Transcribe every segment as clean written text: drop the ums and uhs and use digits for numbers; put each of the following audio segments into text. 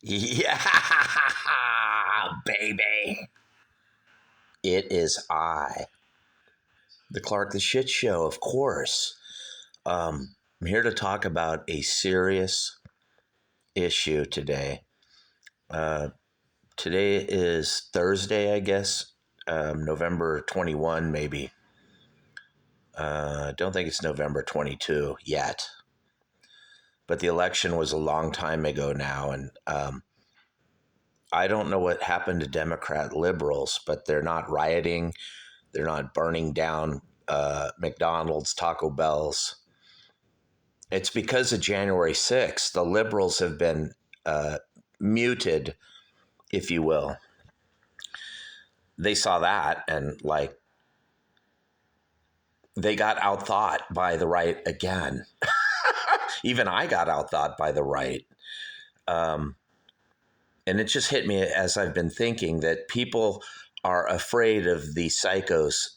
Yeah, baby. It is I, the Clark the Shit Show, of course. I'm here to talk about a serious issue today. Uh, Today is Thursday, I guess, November 21, maybe. I don't think it's November 22 yet. But the election was a long time ago now, and I don't know what happened to Democrat liberals, but they're not rioting. They're not burning down McDonald's, Taco Bell's. It's because of January 6th. The liberals have been muted, if you will. They saw that and they got outthought by the right again. Even I got outthought by the right. And it just hit me as I've been thinking that people are afraid of the psychos,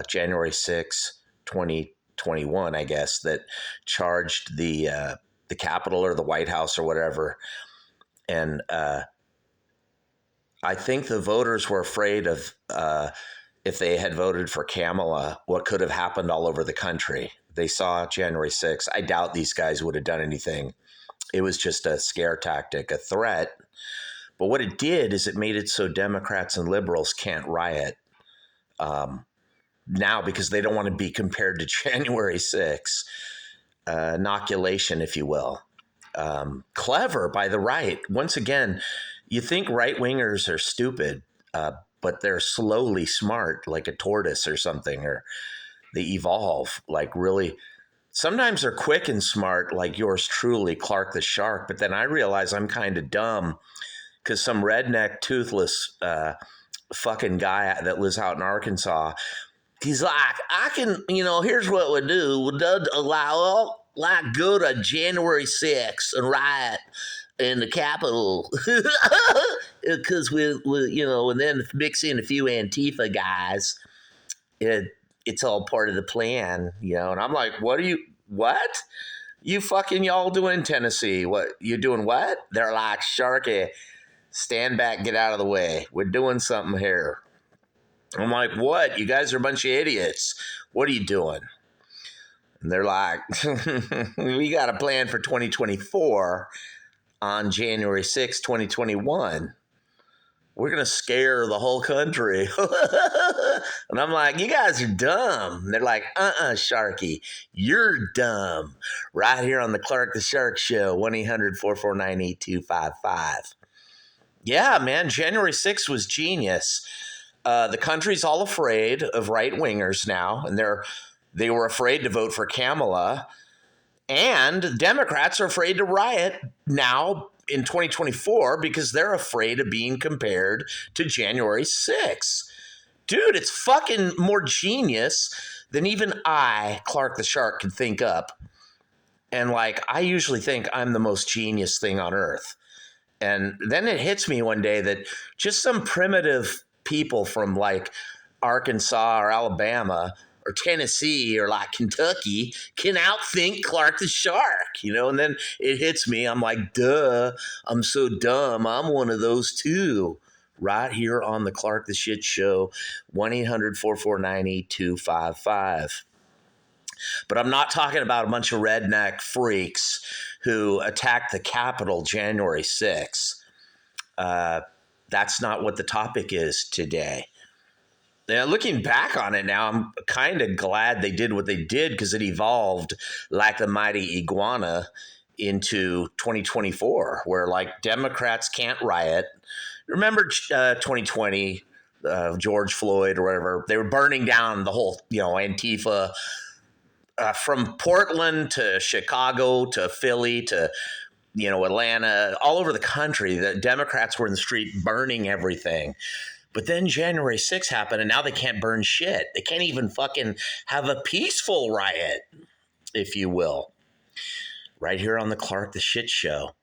January 6, 2021, I guess, that charged the Capitol or the White House or whatever. And I think the voters were afraid of if they had voted for Kamala, what could have happened all over the country. They saw January 6th. I doubt these guys would have done anything. It was just a scare tactic, a threat. But what it did is it made it so Democrats and liberals can't riot now because they don't want to be compared to January 6th. Inoculation, if you will. Clever by the right. Once again, you think right-wingers are stupid, but they're slowly smart, like a tortoise or something, or they evolve, like really. Sometimes they're quick and smart, like yours truly, Clark the Shark, but then I realize I'm kind of dumb because some redneck, toothless fucking guy that lives out in Arkansas, he's like, I can, here's what we do. Go to January 6th and riot in the Capitol. Because we, and then mix in a few Antifa guys. It's all part of the plan, and I'm like, what? You fucking y'all doing in Tennessee? What, you doing what? They're like, Sharky, stand back, get out of the way. We're doing something here. I'm like, what? You guys are a bunch of idiots. What are you doing? And they're like, we got a plan for 2024 on January 6, 2021. We're going to scare the whole country. And I'm like, you guys are dumb. And they're like, Sharky, you're dumb. Right here on the Clark the Shark Show, 1-800-449-8255. Yeah, man, January 6th was genius. The country's all afraid of right-wingers now, and they were afraid to vote for Kamala. And Democrats are afraid to riot now in 2024 because they're afraid of being compared to January 6th. Dude, it's fucking more genius than even I, Clark the Shark, can think up. And I usually think I'm the most genius thing on earth. And then it hits me one day that just some primitive people from Arkansas or Alabama or Tennessee or Kentucky can outthink Clark the Shark, and then it hits me. I'm like, duh, I'm so dumb. I'm one of those too. Right here on the Clark the Shit Show, 1-800-449-8255. But I'm not talking about a bunch of redneck freaks who attacked the Capitol January 6th. That's not what the topic is today. Now, looking back on it now, I'm kind of glad they did what they did because it evolved like the mighty iguana into 2024, where Democrats can't riot. Remember 2020, George Floyd or whatever, they were burning down the whole, Antifa from Portland to Chicago to Philly to, Atlanta, all over the country. The Democrats were in the street burning everything. But then January 6th happened, and now they can't burn shit. They can't even fucking have a peaceful riot, if you will. Right here on the Clark the Shit Show.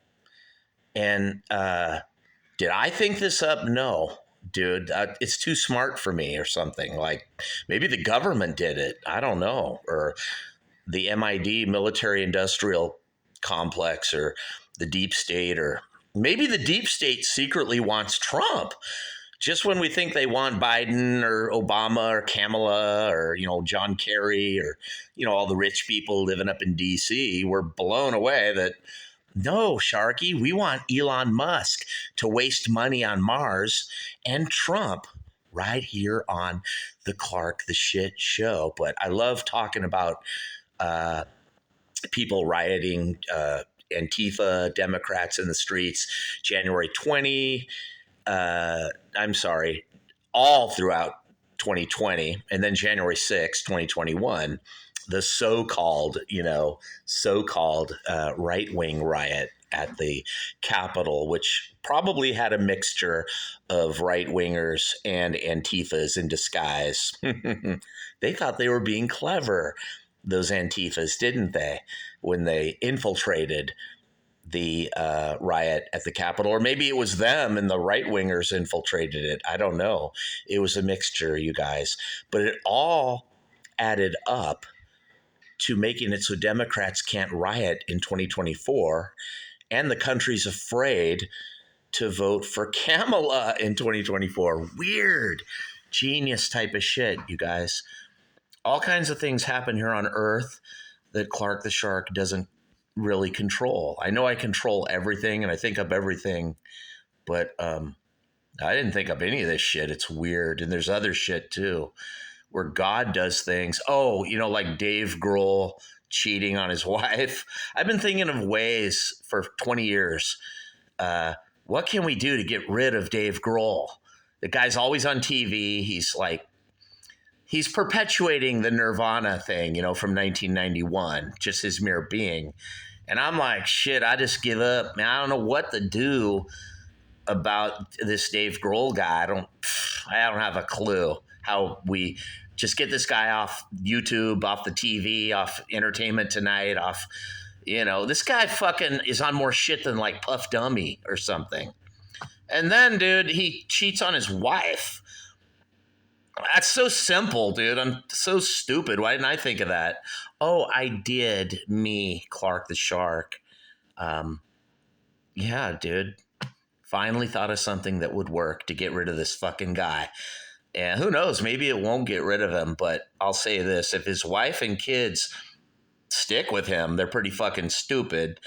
And did I think this up? No, dude. It's too smart for me or something. Maybe the government did it. I don't know. Or the MID, military industrial complex, or the deep state, or Maybe the deep state secretly wants Trump. Just when we think they want Biden or Obama or Kamala or, John Kerry or, all the rich people living up in DC, we're blown away that no, Sharky, we want Elon Musk to waste money on Mars and Trump right here on the Clark the Shit Show. But I love talking about people rioting, Antifa, Democrats in the streets, January 20. I'm sorry, all throughout 2020, and then January 6, 2021, the so-called right-wing riot at the Capitol, which probably had a mixture of right-wingers and Antifas in disguise. They thought they were being clever, those Antifas, didn't they, when they infiltrated the riot at the Capitol? Or maybe it was them and the right-wingers infiltrated it. I don't know. It was a mixture, you guys. But it all added up to making it so Democrats can't riot in 2024, and the country's afraid to vote for Kamala in 2024. Weird, genius type of shit, you guys. All kinds of things happen here on Earth that Clark the Shark doesn't really control. I know I control everything and I think up everything, but I didn't think up any of this shit. It's weird. And there's other shit too, where God does things. Oh, like Dave Grohl cheating on his wife. I've been thinking of ways for 20 years. What can we do to get rid of Dave Grohl? The guy's always on TV. He's perpetuating the Nirvana thing, from 1991, just his mere being. And I'm like, shit, I just give up. Man, I don't know what to do about this Dave Grohl guy. I don't have a clue how we just get this guy off YouTube, off the TV, off Entertainment Tonight, off, this guy fucking is on more shit than like Puff Dummy or something. And then, dude, he cheats on his wife. That's so simple, dude. I'm so stupid. Why didn't I think of that? Oh, I did. Me, Clark the Shark. Yeah, dude. Finally thought of something that would work to get rid of this fucking guy. And who knows? Maybe it won't get rid of him. But I'll say this. If his wife and kids stick with him, they're pretty fucking stupid.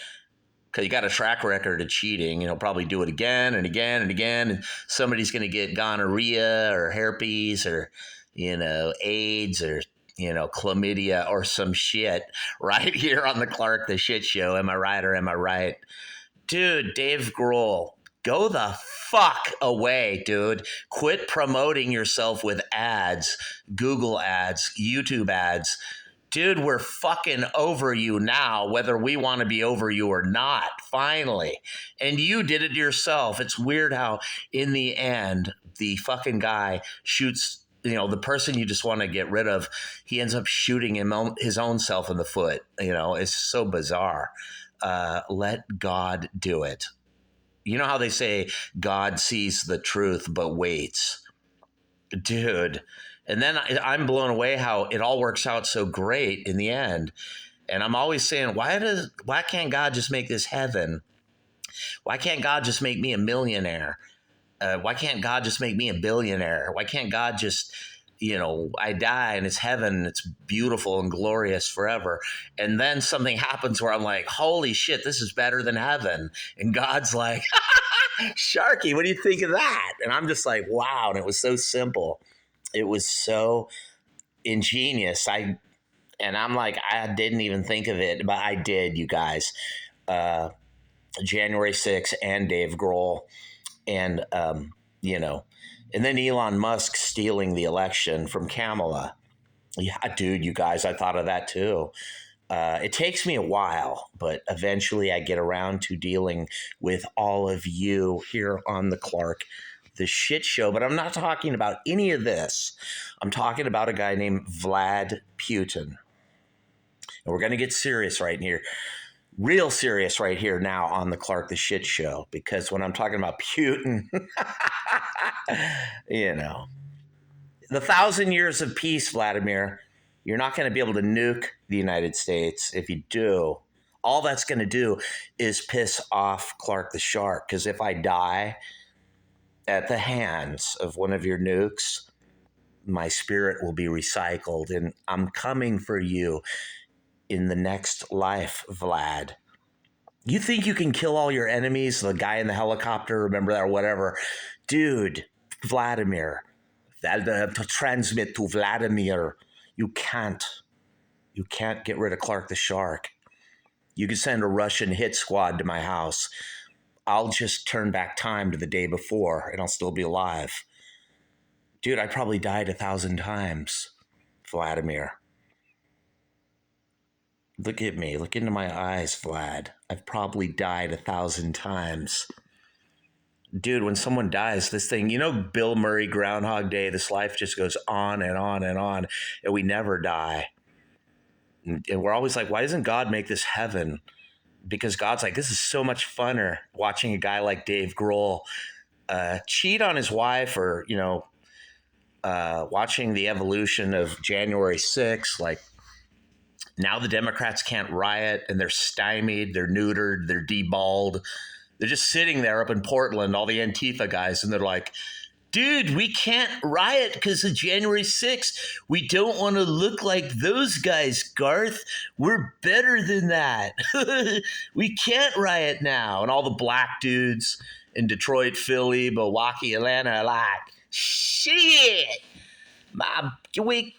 Because you got a track record of cheating, he'll probably do it again and again and again, and somebody's going to get gonorrhea or herpes or, AIDS or, chlamydia or some shit right here on the Clark the Shit Show. Am I right or am I right? Dude, Dave Grohl, go the fuck away, dude. Quit promoting yourself with ads, Google ads, YouTube ads. Dude, we're fucking over you now, whether we want to be over you or not, finally. And you did it yourself. It's weird how, in the end, the fucking guy shoots, the person you just want to get rid of, he ends up shooting his own self in the foot. It's so bizarre. Let God do it. You know how they say God sees the truth but waits? Dude. And then I'm blown away how it all works out so great in the end. And I'm always saying, why can't God just make this heaven? Why can't God just make me a millionaire? Why can't God just make me a billionaire? Why can't God just, I die and it's heaven. It's beautiful and glorious forever. And then something happens where I'm like, holy shit, this is better than heaven. And God's like, Sharky, what do you think of that? And I'm just like, wow. And it was so simple. It was so ingenious. I'm like, I didn't even think of it, but I did, you guys. January 6th and Dave Grohl and, and then Elon Musk stealing the election from Kamala. Yeah, dude, you guys, I thought of that too. It takes me a while, but eventually I get around to dealing with all of you here on the Clark the Shit Show. But I'm not talking about any of this. I'm talking about a guy named Vlad Putin. And we're going to get serious right here. Real serious right here now on the Clark the Shit Show. Because when I'm talking about Putin, the 1,000 years of peace, Vladimir, you're not going to be able to nuke the United States. If you do, All that's going to do is piss off Clark the Shark. Because if I die at the hands of one of your nukes, my spirit will be recycled, and I'm coming for you in the next life, Vlad. You think you can kill all your enemies? The guy in the helicopter, remember that, or whatever? Dude, Vladimir, to transmit to Vladimir, you can't. You can't get rid of Clark the Shark. You can send a Russian hit squad to my house. I'll just turn back time to the day before, and I'll still be alive. Dude, I probably died 1,000 times, Vladimir. Look at me. Look into my eyes, Vlad. I've probably died 1,000 times. Dude, when someone dies, this thing, Bill Murray, Groundhog Day, this life just goes on and on and on, and we never die. And we're always like, why doesn't God make this heaven? Because God's like, this is so much funner watching a guy like Dave Grohl cheat on his wife, or, watching the evolution of January 6th. Like, now the Democrats can't riot, and they're stymied, they're neutered, they're deballed. They're just sitting there up in Portland, all the Antifa guys, and they're like, dude, we can't riot because of January 6th. We don't want to look like those guys, Garth. We're better than that. We can't riot now. And all the black dudes in Detroit, Philly, Milwaukee, Atlanta are like, shit. We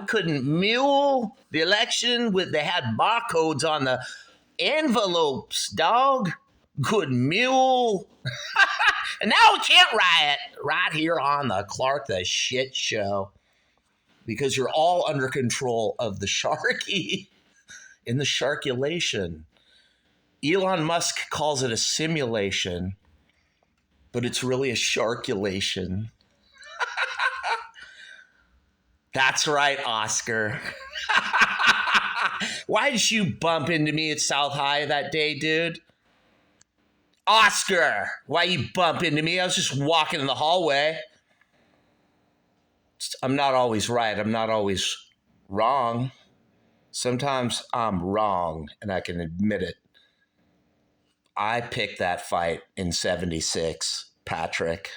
couldn't mule the election. They had barcodes on the envelopes, dog. Couldn't mule. And now we can't riot right here on the Clark the Shit Show, because you're all under control of the Sharky in the Sharkulation. Elon Musk calls it a simulation, but it's really a Sharkulation. That's right, Oscar. Why did you bump into me at South High that day, dude? Oscar, why you bump into me? I was just walking in the hallway. I'm not always right. I'm not always wrong. Sometimes I'm wrong, and I can admit it. I picked that fight in 76, Patrick.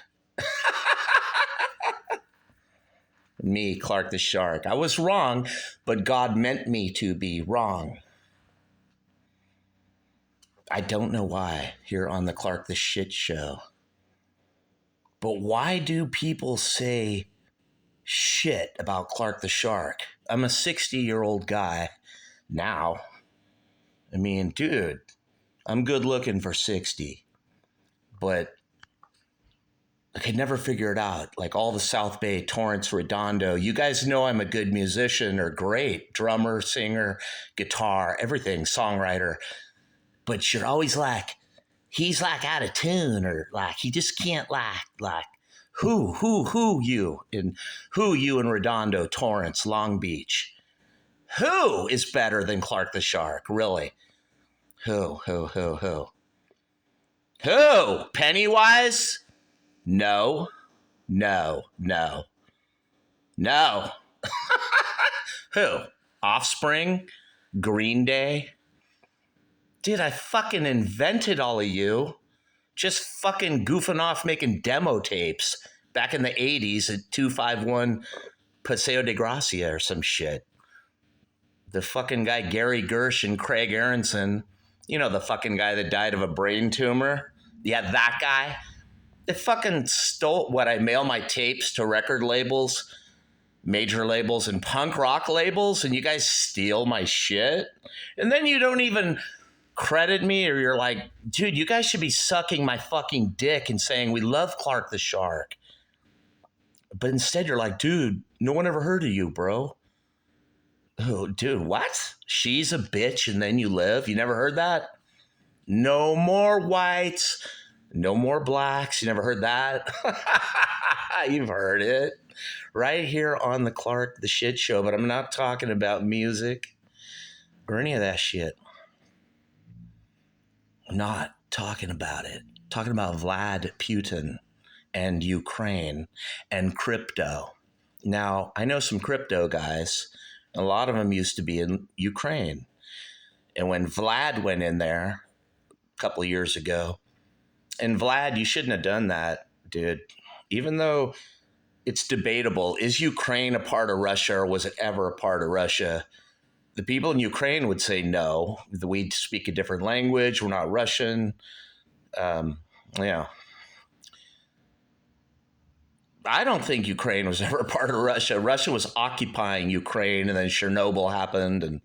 Me, Clark the Shark. I was wrong, but God meant me to be wrong. I don't know why here on the Clark the Shit Show. But why do people say shit about Clark the Shark? I'm a 60-year-old guy now. I mean, dude, I'm good looking for 60. But I could never figure it out. Like all the South Bay, Torrance, Redondo. You guys know I'm a good musician, or great drummer, singer, guitar, everything, songwriter. But you're always like, he's like out of tune, or like he just can't like who you in Redondo, Torrance, Long Beach. Who is better than Clark the Shark? Really? Who? Pennywise? No. Who? Offspring? Green Day? Dude, I fucking invented all of you. Just fucking goofing off making demo tapes back in the 80s at 251 Paseo de Gracia or some shit. The fucking guy Gary Gersh and Craig Aronson, the fucking guy that died of a brain tumor. Yeah, that guy. They fucking stole what I mail my tapes to record labels, major labels, and punk rock labels, and you guys steal my shit. And then you don't even credit me, or you're like, dude, you guys should be sucking my fucking dick and saying we love Clark the Shark. But instead you're like, dude, no one ever heard of you, bro. Oh, dude, what? She's a bitch and then you live? You never heard that? No more whites, no more blacks. You never heard that? You've heard it right here on the Clark the Shit Show, but I'm not talking about music or any of that shit. Not talking about it. Talking about Vlad Putin and Ukraine and crypto. Now, I know some crypto guys. A lot of them used to be in Ukraine. And when Vlad went in there a couple of years ago, and Vlad, you shouldn't have done that, dude. Even though it's debatable, is Ukraine a part of Russia or was it ever a part of Russia? The people in Ukraine would say no. We speak a different language. We're not Russian. Um, yeah. I don't think Ukraine was ever a part of Russia. Russia was occupying Ukraine, and then Chernobyl happened, and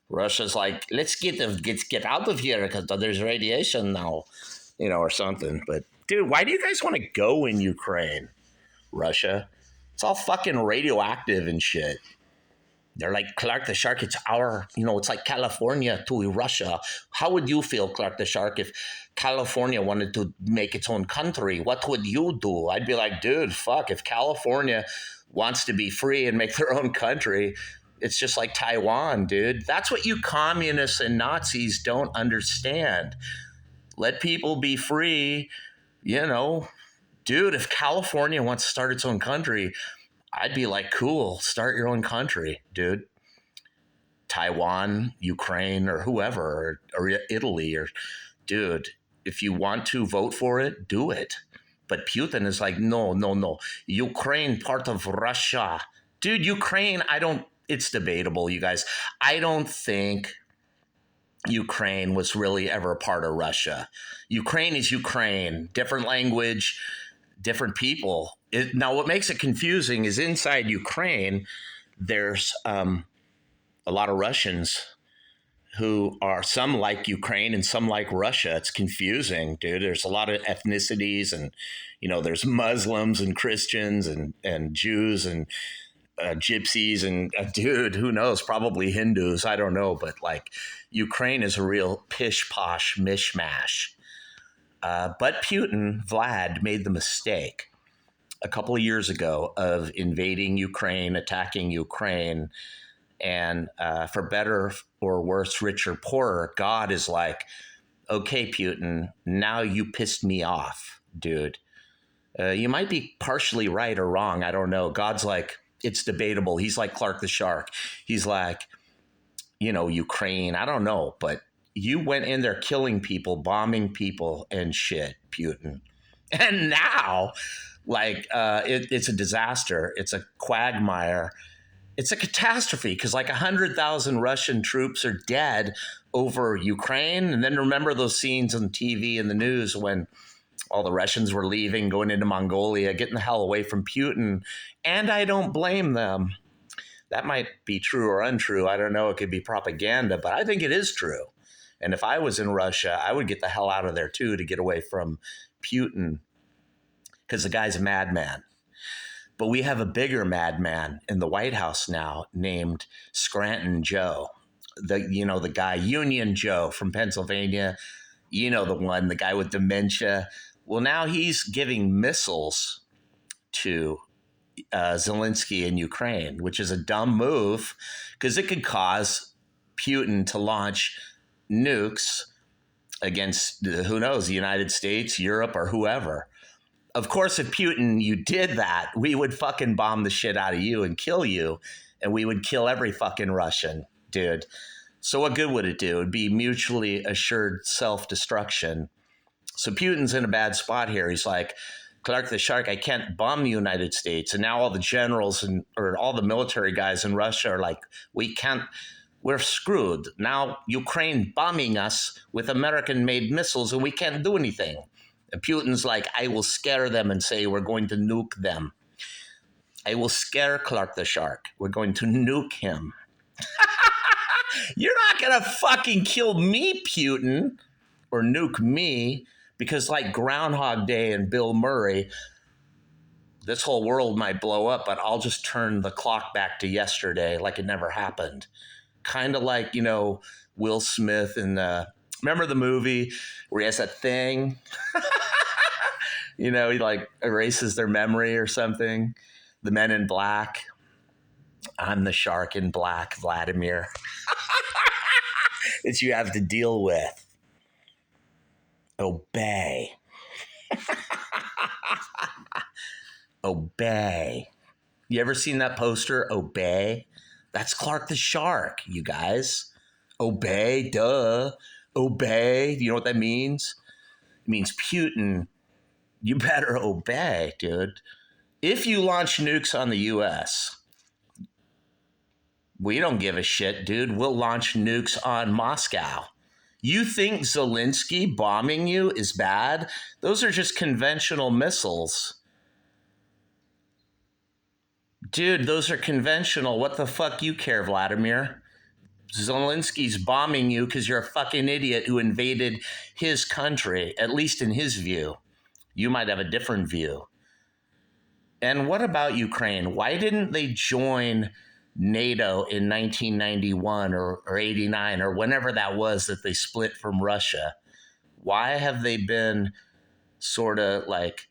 Russia's like, let's get out of here because there's radiation now, or something. But dude, why do you guys want to go in Ukraine, Russia? It's all fucking radioactive and shit. They're like, Clark the Shark, it's our, it's like California to Russia. How would you feel, Clark the Shark, if California wanted to make its own country? What would you do? I'd be like, dude, fuck, if California wants to be free and make their own country, it's just like Taiwan, dude. That's what you communists and Nazis don't understand. Let people be free, Dude, if California wants to start its own country, I'd be like, cool, start your own country, dude. Taiwan, Ukraine, or whoever, or Italy, or dude, if you want to vote for it, do it. But Putin is like, no. Ukraine, part of Russia. Dude, Ukraine, it's debatable, you guys. I don't think Ukraine was really ever a part of Russia. Ukraine is Ukraine, different language, different people. Now, what makes it confusing is inside Ukraine, there's a lot of Russians who are, some like Ukraine and some like Russia. It's confusing, dude. There's a lot of ethnicities, and there's Muslims and Christians and Jews and gypsies and dude, who knows? Probably Hindus. I don't know, but like Ukraine is a real pish posh mishmash. But Putin, Vlad, made the mistake a couple of years ago of invading Ukraine, attacking Ukraine. And for better or worse, rich or poorer, God is like, okay, Putin, now you pissed me off, dude. You might be partially right or wrong. I don't know. God's like, it's debatable. He's like Clark the Shark. He's like, Ukraine. I don't know, but you went in there killing people, bombing people and shit, Putin. And now, it's a disaster. It's a quagmire. It's a catastrophe because 100,000 Russian troops are dead over Ukraine. And then remember those scenes on TV and the news when all the Russians were leaving, going into Mongolia, getting the hell away from Putin. And I don't blame them. That might be true or untrue. I don't know. It could be propaganda, but I think it is true. And if I was in Russia, I would get the hell out of there too to get away from Putin because the guy's a madman. But we have a bigger madman in the White House now named Scranton Joe. The guy, Union Joe from Pennsylvania. The one, the guy with dementia. Well, now he's giving missiles to Zelensky in Ukraine, which is a dumb move because it could cause Putin to launch nukes against, who knows, the United States, Europe, or whoever. Of course, if Putin, you did that, we would fucking bomb the shit out of you and kill you, and we would kill every fucking Russian, dude. So what good would it do? It'd be mutually assured self-destruction. So Putin's in a bad spot here. He's like, Clark the Shark, I can't bomb the United States. And now all the generals or all the military guys in Russia are like, we're screwed. Now Ukraine bombing us with American-made missiles and we can't do anything. And Putin's like, I will scare them and say we're going to nuke them. I will scare Clark the Shark. We're going to nuke him. You're not going to fucking kill me, Putin, or nuke me, because like Groundhog Day and Bill Murray, this whole world might blow up, but I'll just turn the clock back to yesterday like it never happened. Kind of like, Will Smith in remember the movie where he has that thing? He erases their memory or something. The Men in Black. I'm the shark in black, Vladimir. That you have to deal with. Obey. Obey. You ever seen that poster, Obey? That's Clark the Shark, you guys. Obey, duh. Obey. Do you know what that means? It means Putin, you better obey, dude. If you launch nukes on the US, we don't give a shit, dude. We'll launch nukes on Moscow. You think Zelensky bombing you is bad? Those are just conventional missiles. Dude, those are conventional. What the fuck you care, Vladimir? Zelensky's bombing you because you're a fucking idiot who invaded his country, at least in his view. You might have a different view. And what about Ukraine? Why didn't they join NATO in 1991 or 89 or whenever that was that they split from Russia? Why have they been sort of like,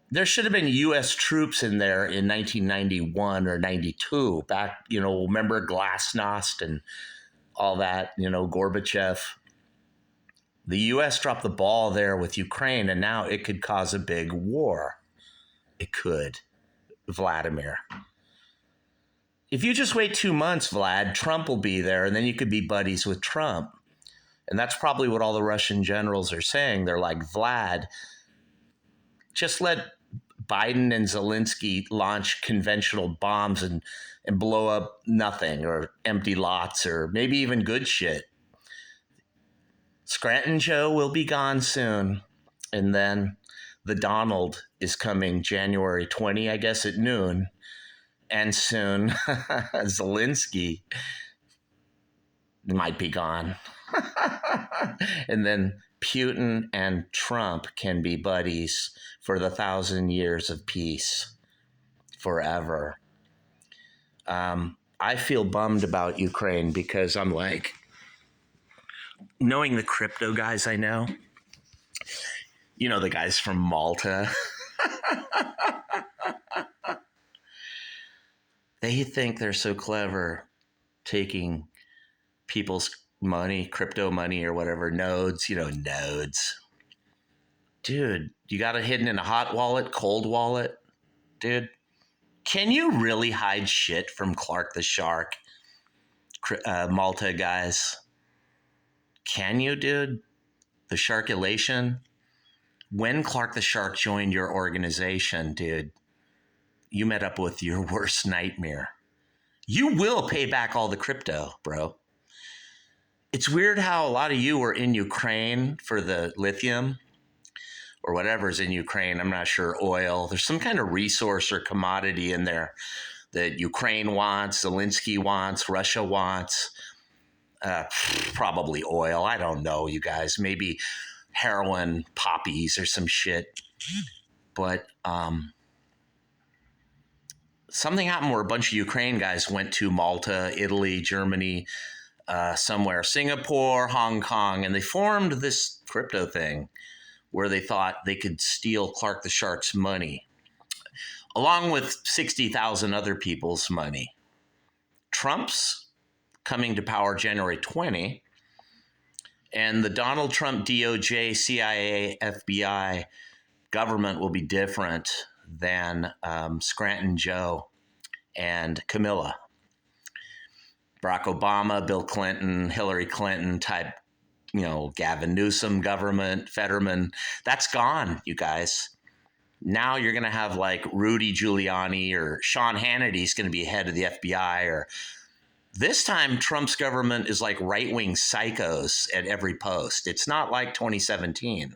there should have been U.S. troops in there in 1991 or 92 back, remember Glasnost and all that, Gorbachev. The U.S. dropped the ball there with Ukraine, and now it could cause a big war. It could, Vladimir. If you just wait 2 months, Vlad, Trump will be there, and then you could be buddies with Trump. And that's probably what all the Russian generals are saying. They're like, Vlad, just let Biden and Zelensky launch conventional bombs and blow up nothing or empty lots or maybe even good shit. Scranton Joe will be gone soon. And then the Donald is coming January 20, I guess, at noon. And soon Zelensky might be gone. And then Putin and Trump can be buddies for the 1,000 years of peace forever. I feel bummed about Ukraine because I'm like, knowing the crypto guys I know, the guys from Malta, they think they're so clever taking people's money, crypto money or whatever, nodes. Dude, you got it hidden in a hot wallet, cold wallet? Dude, can you really hide shit from Clark the Shark, Malta guys? Can you, dude? The Sharkulation? When Clark the Shark joined your organization, dude, you met up with your worst nightmare. You will pay back all the crypto, bro. It's weird how a lot of you were in Ukraine for the lithium or whatever's in Ukraine. I'm not sure, oil. There's some kind of resource or commodity in there that Ukraine wants, Zelensky wants, Russia wants. Probably oil. I don't know, you guys. Maybe heroin, poppies, or some shit. But something happened where a bunch of Ukraine guys went to Malta, Italy, Germany, somewhere, Singapore, Hong Kong, and they formed this crypto thing where they thought they could steal Clark the Shark's money, along with 60,000 other people's money. Trump's coming to power January 20, and the Donald Trump DOJ, CIA, FBI government will be different than Scranton Joe and Camilla. Barack Obama, Bill Clinton, Hillary Clinton type, Gavin Newsom government, Fetterman, that's gone, you guys. Now you're going to have like Rudy Giuliani or Sean Hannity's going to be head of the FBI, or this time Trump's government is like right-wing psychos at every post. It's not like 2017.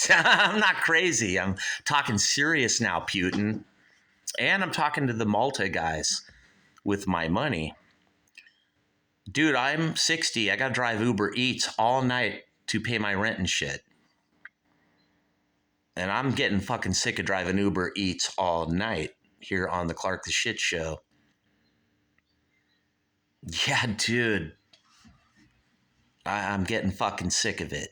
I'm not crazy. I'm talking serious now, Putin. And I'm talking to the Malta guys with my money. Dude, I'm 60. I got to drive Uber Eats all night to pay my rent and shit. And I'm getting fucking sick of driving Uber Eats all night here on the Clark the Shit Show. Yeah, dude. I'm getting fucking sick of it.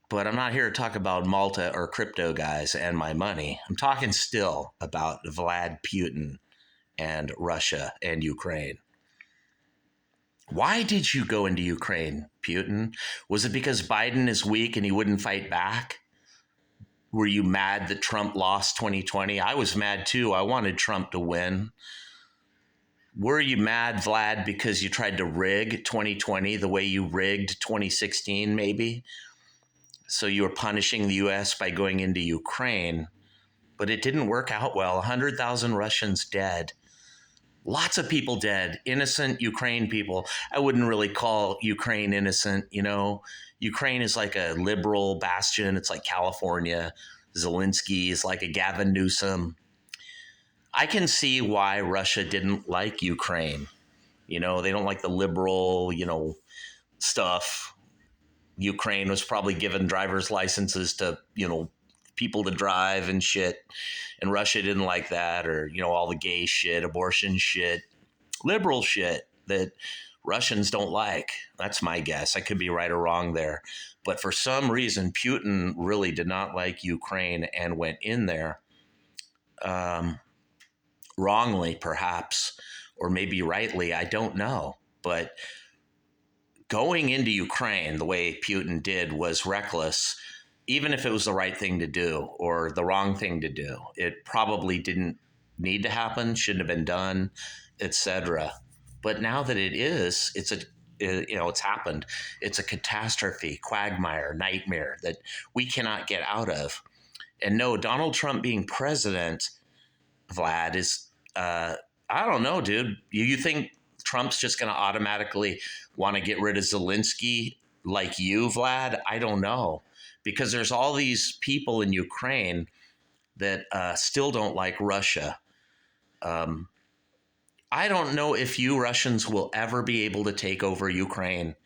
But I'm not here to talk about Malta or crypto guys and my money. I'm talking still about Vlad Putin and Russia and Ukraine. Why did you go into Ukraine, Putin? Was it because Biden is weak and he wouldn't fight back? Were you mad that Trump lost 2020? I was mad too. I wanted Trump to win. Were you mad, Vlad, because you tried to rig 2020 the way you rigged 2016, maybe? So you were punishing the US by going into Ukraine, but it didn't work out well. 100,000 Russians dead. Lots of people dead, innocent Ukraine people. I wouldn't really call Ukraine innocent, you know. Ukraine is like a liberal bastion. It's like California. Zelensky is like a Gavin Newsom. I can see why Russia didn't like Ukraine. You know, they don't like the liberal, stuff. Ukraine was probably given driver's licenses to, people to drive and shit. And Russia didn't like that, or, all the gay shit, abortion shit, liberal shit that Russians don't like. That's my guess. I could be right or wrong there. But for some reason, Putin really did not like Ukraine and went in there. Wrongly, perhaps, or maybe rightly, I don't know. But going into Ukraine the way Putin did was reckless, even if it was the right thing to do or the wrong thing to do. It probably didn't need to happen, shouldn't have been done, etc. But now that it is, it's happened. It's a catastrophe, quagmire, nightmare that we cannot get out of. And no, Donald Trump being president, Vlad, is, I don't know, dude. You think Trump's just going to automatically want to get rid of Zelensky like you, Vlad? I don't know. Because there's all these people in Ukraine that still don't like Russia. I don't know if you Russians will ever be able to take over Ukraine.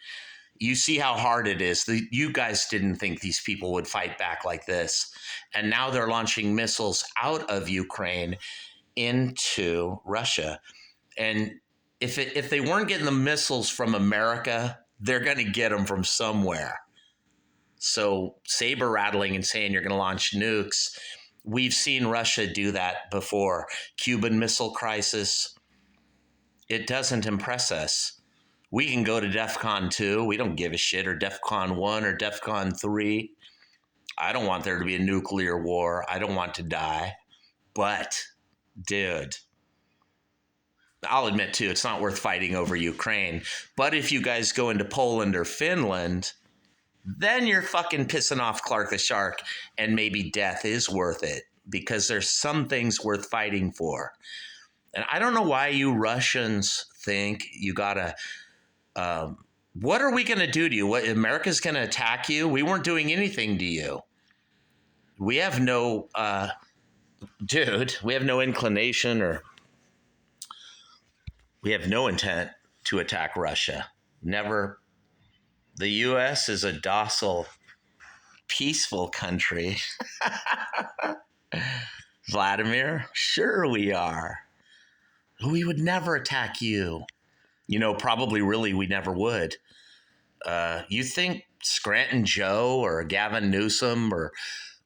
You see how hard it is. You guys didn't think these people would fight back like this. And now they're launching missiles out of Ukraine into Russia. And if they weren't getting the missiles from America, they're going to get them from somewhere. So saber rattling and saying you're going to launch nukes, we've seen Russia do that before. Cuban Missile Crisis. It doesn't impress us. We can go to DEFCON 2. We don't give a shit, or DEFCON 1 or DEFCON 3. I don't want there to be a nuclear war. I don't want to die. But, dude, I'll admit, too, it's not worth fighting over Ukraine. But if you guys go into Poland or Finland, then you're fucking pissing off Clark the Shark, and maybe death is worth it, because there's some things worth fighting for. And I don't know why you Russians think you gotta, what are we going to do to you? What, America's going to attack you? We weren't doing anything to you. We have no, we have no inclination, or we have no intent to attack Russia. Never. The U.S. is a docile, peaceful country. Vladimir, sure we are. We would never attack you. Probably really we never would. You think Scranton Joe or Gavin Newsom or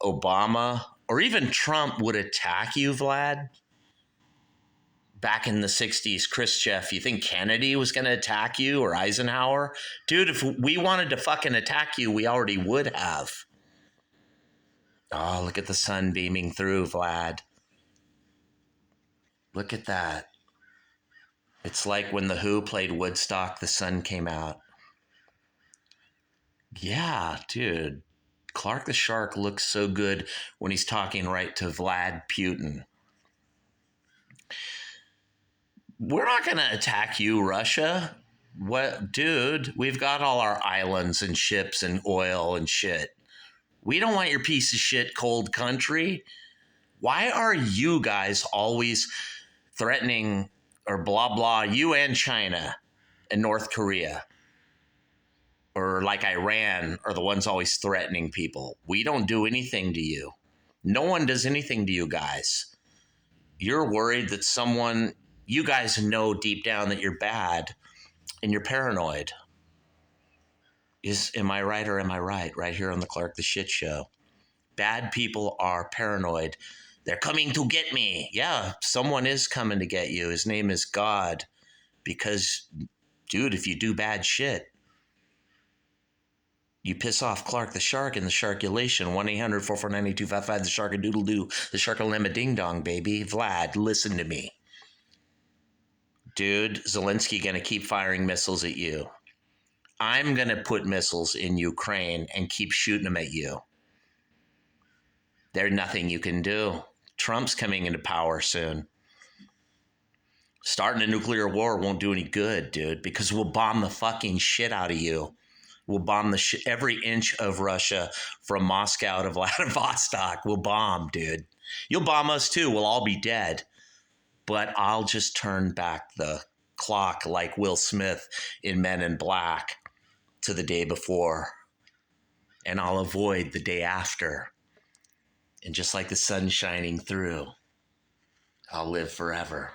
Obama or even Trump would attack you, Vlad? Back in the 60s, Khrushchev, you think Kennedy was going to attack you, or Eisenhower? Dude, if we wanted to fucking attack you, we already would have. Oh, look at the sun beaming through, Vlad. Look at that. It's like when The Who played Woodstock, the sun came out. Yeah, dude. Clark the Shark looks so good when he's talking right to Vlad Putin. We're not going to attack you, Russia. What, dude? We've got all our islands and ships and oil and shit. We don't want your piece of shit cold country. Why are you guys always threatening, or blah, blah, you and China and North Korea, or like Iran, are the ones always threatening people? We don't do anything to you. No one does anything to you guys. You're worried that someone, you guys know deep down that you're bad and you're paranoid. Am I right or am I right? Right here on the Clark the Shit Show. Bad people are paranoid. They're coming to get me. Yeah, someone is coming to get you. His name is God. Because, dude, if you do bad shit, you piss off Clark the Shark and the Sharkulation. 1-800-449-8255, the Sharkadoodle-doo, the Sharkalemma-ding-dong, baby. Vlad, listen to me. Dude, Zelensky going to keep firing missiles at you. I'm going to put missiles in Ukraine and keep shooting them at you. There's nothing you can do. Trump's coming into power soon. Starting a nuclear war won't do any good, dude, because we'll bomb the fucking shit out of you. We'll bomb every inch of Russia from Moscow to Vladivostok. We'll bomb, dude. You'll bomb us too. We'll all be dead. But I'll just turn back the clock like Will Smith in Men in Black to the day before. And I'll avoid the day after. And just like the sun shining through, I'll live forever.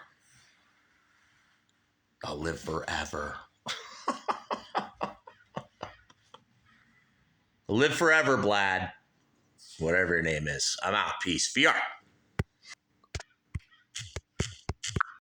I'll live forever. Live forever, Vlad. Whatever your name is. I'm out. Peace. VR.